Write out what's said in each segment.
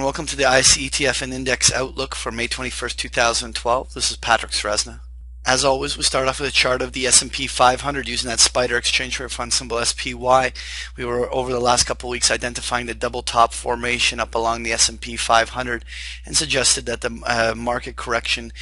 Hello and welcome to the ISE ETF and Index Outlook for May 21st, 2012. This is Patrick Sresna. As always, we start off with a chart of the S&P 500 using that SPDR exchange rate fund symbol SPY. We were over the last couple of weeks identifying the double top formation up along the S&P 500 and suggested that the market correction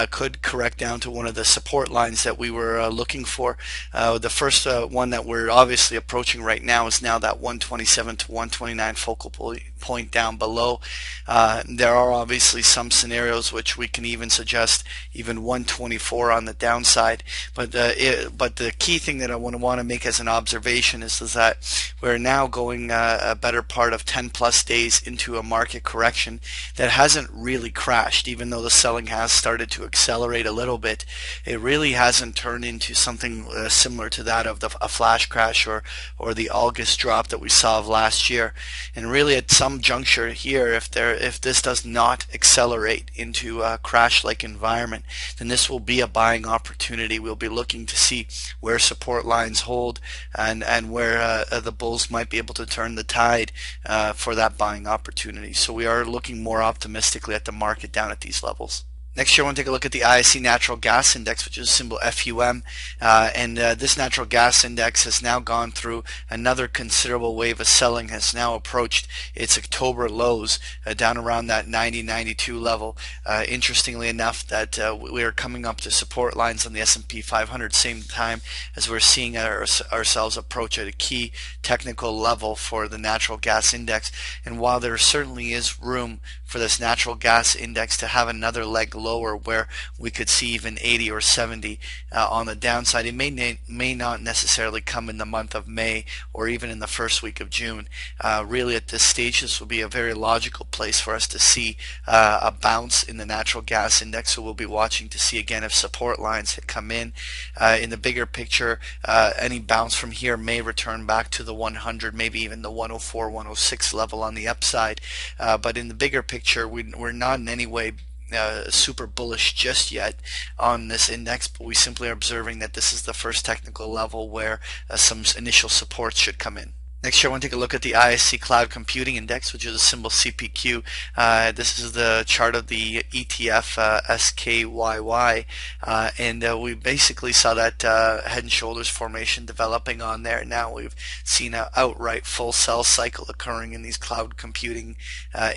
could correct down to one of the support lines that we were looking for. The first one that we're obviously approaching right now is now that 127 to 129 focal point down below. There are obviously some scenarios which we can even suggest even 124 on the downside, but the key thing that I want to make as an observation is that we're now going a better part of 10 plus days into a market correction that hasn't really crashed. Even though the selling has started to accelerate a little bit, it really hasn't turned into something similar to that of a flash crash or the August drop that we saw of last year. And really at some juncture here, if this does not accelerate into a crash-like environment, then this will be a buying opportunity. We'll be looking to see where support lines hold and where the bulls might be able to turn the tide for that buying opportunity. So we are looking more optimistically at the market down at these levels. Next year, I want to take a look at the ISE Natural Gas Index, which is symbol FUM, and this natural gas index has now gone through another considerable wave of selling, has now approached its October lows down around that 90-92 level. Interestingly enough, that we are coming up to support lines on the S&P 500 same time as we're seeing ourselves approach at a key technical level for the natural gas index. And while there certainly is room for this natural gas index to have another leg lower where we could see even 80 or 70 on the downside, it may not necessarily come in the month of May or even in the first week of June. Really at this stage, this will be a very logical place for us to see a bounce in the natural gas index. So we'll be watching to see again if support lines had come in. In the bigger picture, any bounce from here may return back to the 100, maybe even the 104, 106 level on the upside. But in the bigger picture, we're not in any way super bullish just yet on this index, but we simply are observing that this is the first technical level where some initial supports should come in. Next year, I want to take a look at the ISE Cloud Computing Index, which is a symbol CPQ. This is the chart of the ETF SKYY, and we basically saw that head and shoulders formation developing on there. Now we've seen an outright full sell cycle occurring in these cloud computing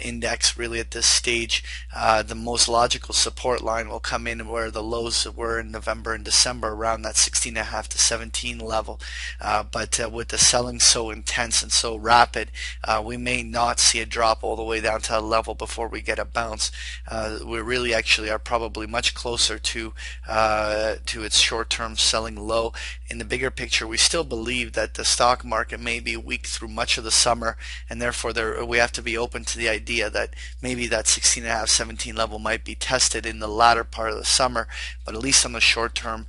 index. Really at this stage, the most logical support line will come in where the lows were in November and December, around that 16.5 to 17 level. But with the selling so intense and so rapid, we may not see a drop all the way down to a level before we get a bounce. We really actually are probably much closer to its short-term selling low. In the bigger picture, we still believe that the stock market may be weak through much of the summer, and therefore we have to be open to the idea that maybe that 16.5, 17 level might be tested in the latter part of the summer. But at least on the short term,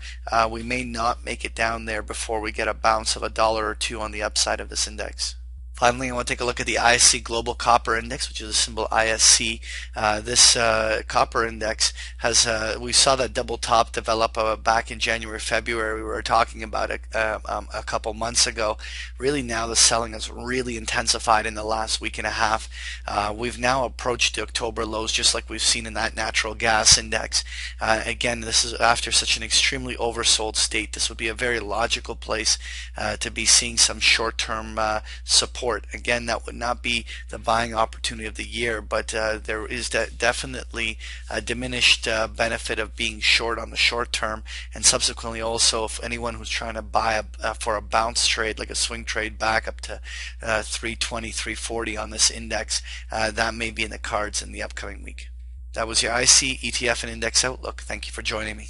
we may not make it down there before we get a bounce of $1 or $2 on the upside of this index. Finally, I want to take a look at the ISE Global Copper Index, which is a symbol ISC. This copper index has, we saw that double top develop back in January, February. We were talking about it a couple months ago. Really now the selling has really intensified in the last week and a half. We've now approached the October lows just like we've seen in that natural gas index. Again, this is after such an extremely oversold state. This would be a very logical place to be seeing some short-term support. Again, that would not be the buying opportunity of the year, but there is definitely a diminished benefit of being short on the short term, and subsequently also if anyone who's trying to buy for a bounce trade, like a swing trade back up to 320, 340 on this index, that may be in the cards in the upcoming week. That was your ISE ETF and Index Outlook. Thank you for joining me.